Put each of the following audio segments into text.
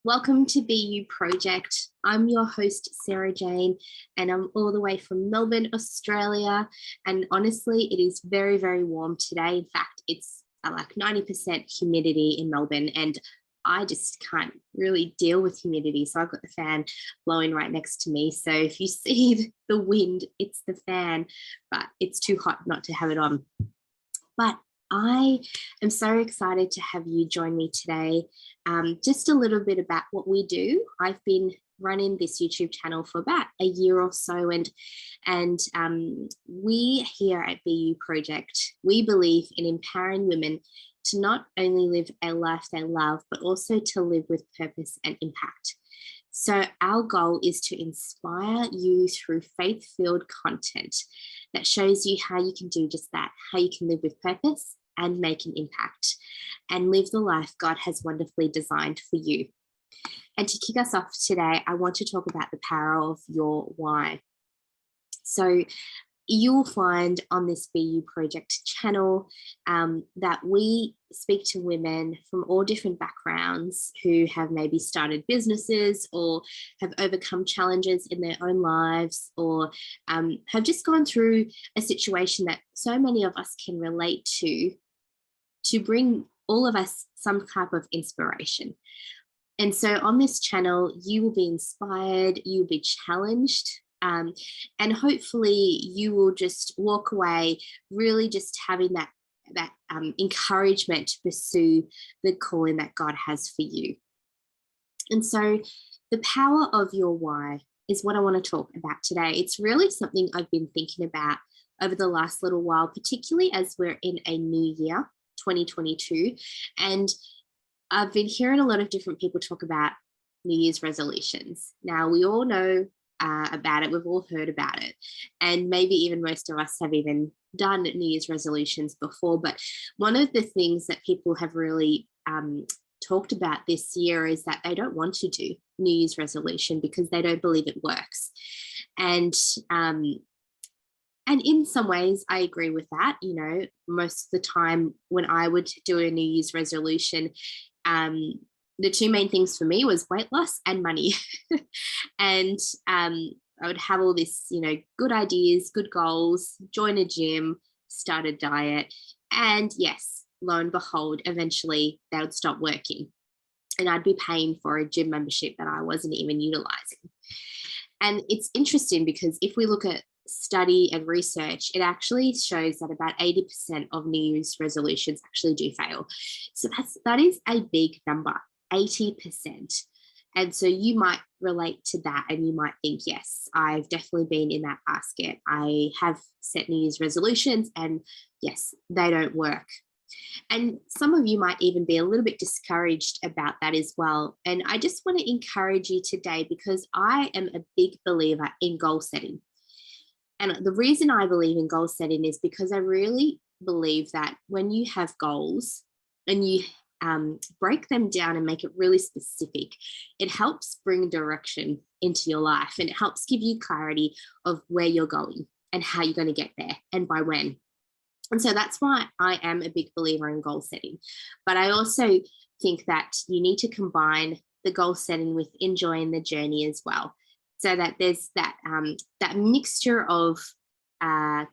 Welcome to BU Project. I'm your host, Sarah Jane, and I'm all the way from Melbourne, Australia. And honestly, it is very, very warm today. In fact, it's like 90% humidity in Melbourne, and I just can't really deal with humidity. So I've got the fan blowing right next to me. So if you see the wind, it's the fan, but it's too hot not to have it on. But I am so excited to have you join me today. Just a little bit about what we do. I've been running this YouTube channel for about a year or so, and we here at BU Project, we believe in empowering women to not only live a life they love, but also to live with purpose and impact. So our goal is to inspire you through faith-filled content that shows you how you can do just that, how you can live with purpose and make an impact and live the life God has wonderfully designed for you. And to kick us off today, I want to talk about the power of your why. So you'll find on this BU Project channel that we speak to women from all different backgrounds who have maybe started businesses or have overcome challenges in their own lives, or have just gone through a situation that so many of us can relate to bring all of us some type of inspiration. And so on this channel, you will be inspired, you'll be challenged, and hopefully you will just walk away really just having that encouragement to pursue the calling that God has for you. And so the power of your why is what I want to talk about today. It's really something I've been thinking about over the last little while, particularly as we're in a new year, 2022. And I've been hearing a lot of different people talk about New Year's resolutions. Now, we all know about it. We've all heard about it. And maybe even most of us have even done New Year's resolutions before. But one of the things that people have really talked about this year is that they don't want to do New Year's resolution because they don't believe it works. And in some ways, I agree with that. You know, most of the time when I would do a New Year's resolution, the two main things for me was weight loss and money. And I would have all this, you know, good ideas, good goals, join a gym, start a diet. And yes, lo and behold, eventually they would stop working. And I'd be paying for a gym membership that I wasn't even utilizing. And it's interesting because if we look at study and research, it actually shows that about 80% of New Year's resolutions actually do fail. So that is a big number, 80%. And so you might relate to that and you might think, yes, I've definitely been in that basket. I have set New Year's resolutions and yes, they don't work. And some of you might even be a little bit discouraged about that as well. And I just want to encourage you today because I am a big believer in goal setting. And the reason I believe in goal setting is because I really believe that when you have goals and you break them down and make it really specific, it helps bring direction into your life and it helps give you clarity of where you're going and how you're going to get there and by when. And so that's why I am a big believer in goal setting. But I also think that you need to combine the goal setting with enjoying the journey as well, so that there's that mixture of hard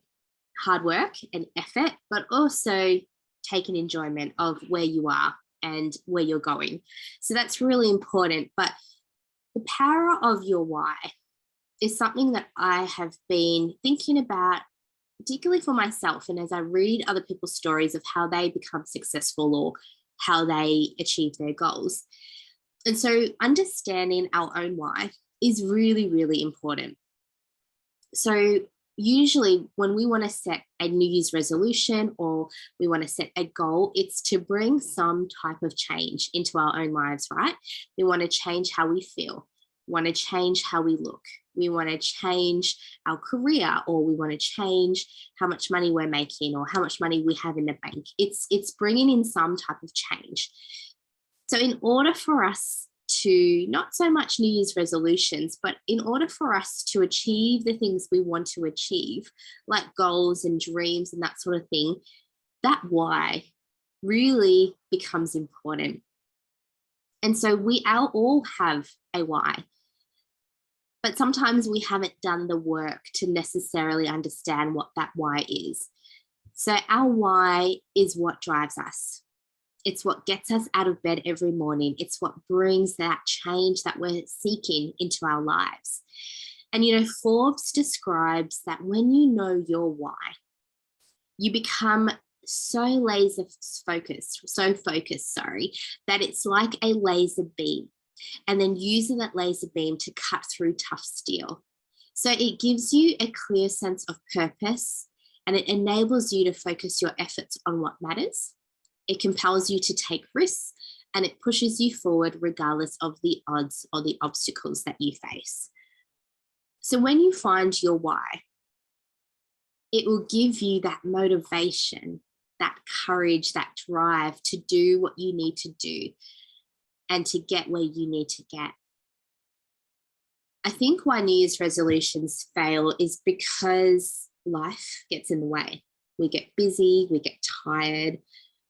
work and effort, but also taking enjoyment of where you are and where you're going. So that's really important. But the power of your why is something that I have been thinking about, particularly for myself. And as I read other people's stories of how they become successful or how they achieve their goals. And so understanding our own why is really, really important. So usually when we want to set a New Year's resolution or we want to set a goal, it's to bring some type of change into our own lives, right? We want to change how we feel, we want to change how we look, we want to change our career, or we want to change how much money we're making or how much money we have in the bank. It's bringing in some type of change. So in order for us to not so much New Year's resolutions, but in order for us to achieve the things we want to achieve, like goals and dreams and that sort of thing, that why really becomes important. And so we all have a why, but sometimes we haven't done the work to necessarily understand what that why is. So our why is what drives us. It's what gets us out of bed every morning. It's what brings that change that we're seeking into our lives. And, Forbes describes that when you know your why, you become so focused, that it's like a laser beam, and then using that laser beam to cut through tough steel. So it gives you a clear sense of purpose, and it enables you to focus your efforts on what matters. It compels you to take risks, and it pushes you forward regardless of the odds or the obstacles that you face. So when you find your why, it will give you that motivation, that courage, that drive to do what you need to do and to get where you need to get. I think why New Year's resolutions fail is because life gets in the way. We get busy, we get tired,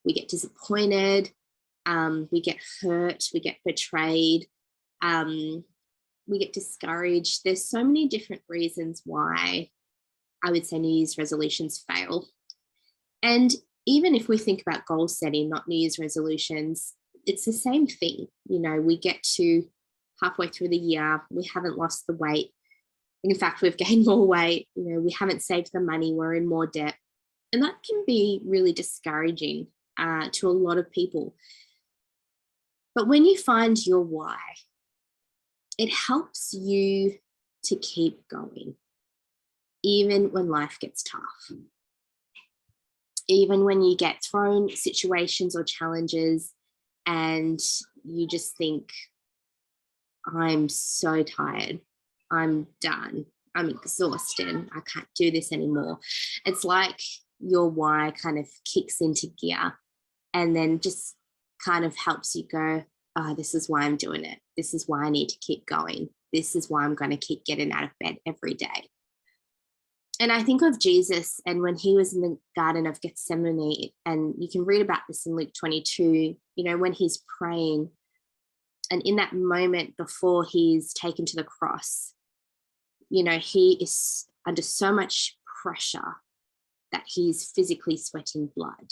we get disappointed, we get hurt, we get betrayed, we get discouraged. There's so many different reasons why I would say New Year's resolutions fail. And even if we think about goal setting, not New Year's resolutions, it's the same thing. We get to halfway through the year, we haven't lost the weight. In fact, we've gained more weight. We haven't saved the money, we're in more debt. And that can be really discouraging to a lot of people. But when you find your why, it helps you to keep going, even when life gets tough. Even when you get thrown situations or challenges and you just think, I'm so tired, I'm done, I'm exhausted, I can't do this anymore. It's like your why kind of kicks into gear and then just kind of helps you go, oh, this is why I'm doing it. This is why I need to keep going. This is why I'm going to keep getting out of bed every day. And I think of Jesus, and when he was in the Garden of Gethsemane, and you can read about this in Luke 22, when he's praying, and in that moment before he's taken to the cross, he is under so much pressure that he's physically sweating blood.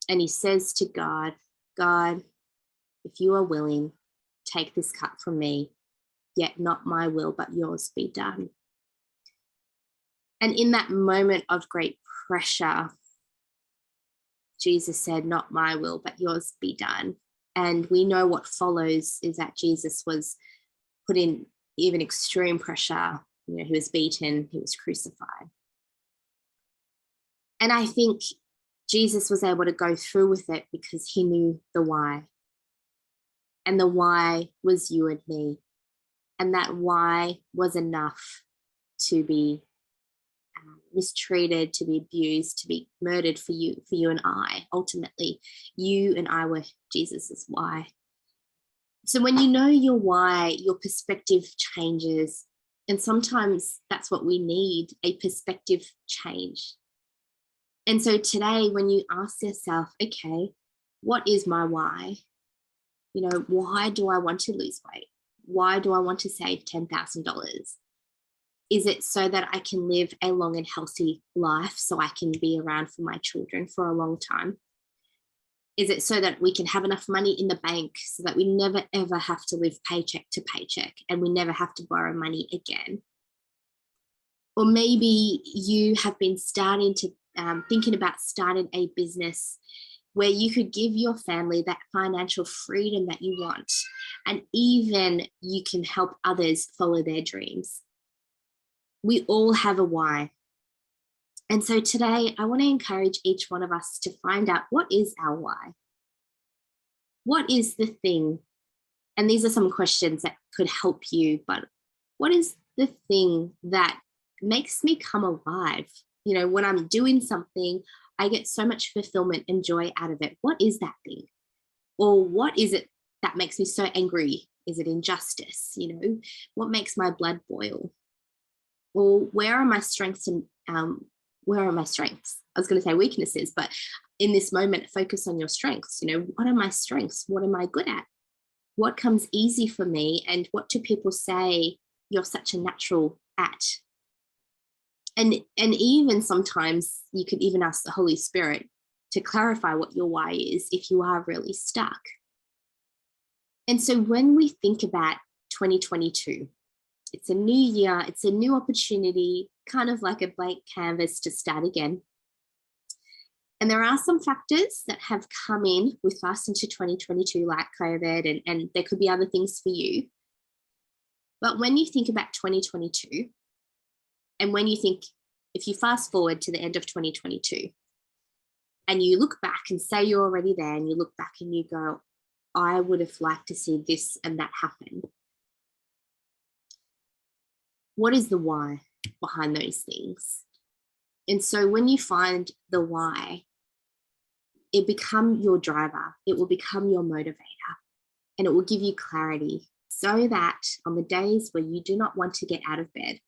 And he says to God, God, if you are willing, take this cup from me, yet not my will, but yours be done. And in that moment of great pressure, Jesus said, not my will, but yours be done. And we know what follows is that Jesus was put in even extreme pressure. He was beaten, he was crucified. And I think Jesus was able to go through with it because he knew the why. And the why was you and me. And that why was enough to be mistreated, to be abused, to be murdered for you and I. Ultimately, you and I were Jesus's why. So when you know your why, your perspective changes. And sometimes that's what we need, a perspective change. And so today, when you ask yourself, okay, what is my why? Why do I want to lose weight? Why do I want to save $10,000? Is it so that I can live a long and healthy life so I can be around for my children for a long time? Is it so that we can have enough money in the bank so that we never, ever have to live paycheck to paycheck and we never have to borrow money again? Or maybe you have been thinking about starting a business where you could give your family that financial freedom that you want, and even you can help others follow their dreams. We all have a why. And so today I want to encourage each one of us to find out, what is our why? What is the thing? And these are some questions that could help you, but what is the thing that makes me come alive? When I'm doing something, I get so much fulfillment and joy out of it. What is that thing? Or what is it that makes me so angry? Is it injustice? What makes my blood boil? Or where are my strengths and where are my strengths? I was going to say weaknesses, but in this moment, focus on your strengths. What are my strengths? What am I good at? What comes easy for me, and what do people say you're such a natural at? And even sometimes you could even ask the Holy Spirit to clarify what your why is if you are really stuck. And so when we think about 2022, it's a new year, it's a new opportunity, kind of like a blank canvas to start again. And there are some factors that have come in with us into 2022, like COVID, and there could be other things for you. But when you think about 2022, and when you think, if you fast forward to the end of 2022, and you look back and say you're already there, and you look back and you go, I would have liked to see this and that happen. What is the why behind those things? And so when you find the why, it become your driver, it will become your motivator, and it will give you clarity so that on the days where you do not want to get out of bed,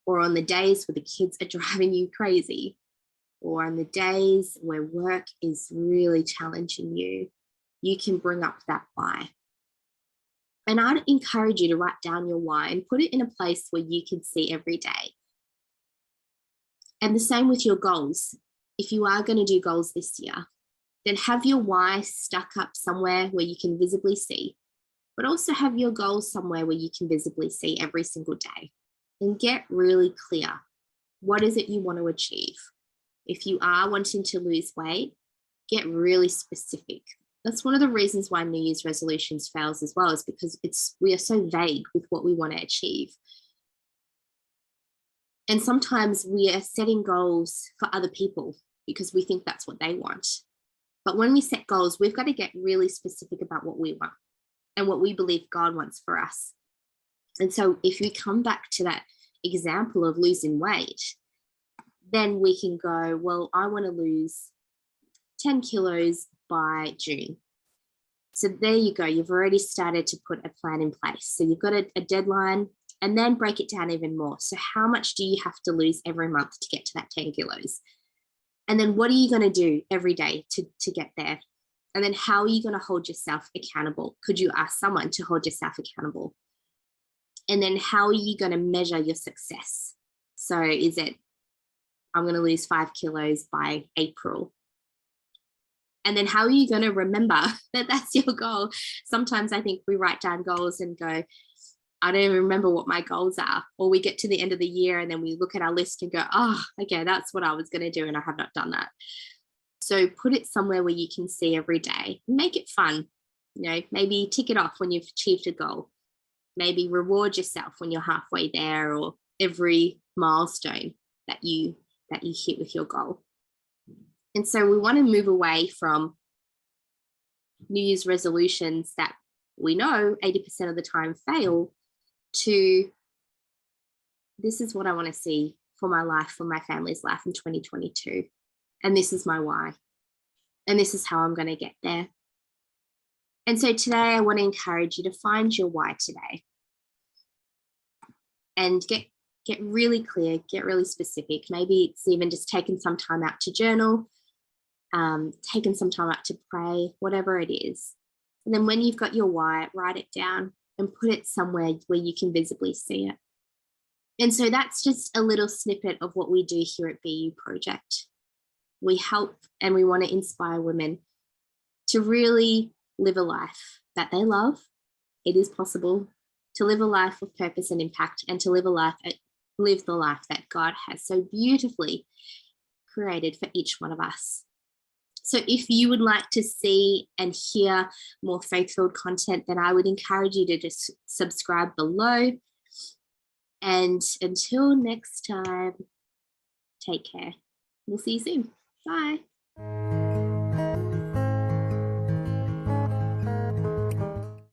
or on the days where the kids are driving you crazy, or on the days where work is really challenging you, you can bring up that why. And I'd encourage you to write down your why and put it in a place where you can see every day. And the same with your goals. If you are going to do goals this year, then have your why stuck up somewhere where you can visibly see, but also have your goals somewhere where you can visibly see every single day. And get really clear. What is it you want to achieve? If you are wanting to lose weight, get really specific. That's one of the reasons why New Year's resolutions fails as well, is because we are so vague with what we want to achieve. And sometimes we are setting goals for other people because we think that's what they want. But when we set goals, we've got to get really specific about what we want and what we believe God wants for us. And so if we come back to that example of losing weight, then we can go, well, I want to lose 10 kilos by June. So there you go. You've already started to put a plan in place. So you've got a deadline, and then break it down even more. So how much do you have to lose every month to get to that 10 kilos? And then what are you going to do every day to get there? And then how are you going to hold yourself accountable? Could you ask someone to hold yourself accountable? And then how are you going to measure your success? So is it, I'm going to lose 5 kilos by April? And then how are you going to remember that that's your goal? Sometimes I think we write down goals and go, I don't even remember what my goals are. Or we get to the end of the year and then we look at our list and go, oh, okay, that's what I was going to do and I have not done that. So put it somewhere where you can see every day. Make it fun. You know, maybe tick it off when you've achieved a goal. Maybe reward yourself when you're halfway there, or every milestone that you hit with your goal. And so we want to move away from New Year's resolutions that we know 80% of the time fail to, this is what I want to see for my life, for my family's life in 2022. And this is my why. And this is how I'm going to get there. And so today I want to encourage you to find your why today. And get really clear, get really specific. Maybe it's even just taking some time out to journal, taking some time out to pray, whatever it is. And then when you've got your why, write it down and put it somewhere where you can visibly see it. And so that's just a little snippet of what we do here at BU Project. We help and we want to inspire women to really live a life that they love. It is possible to live a life of purpose and impact, and to live the life that God has so beautifully created for each one of us. So if you would like to see and hear more faith-filled content, then I would encourage you to just subscribe below. And until next time, take care. We'll see you soon. Bye.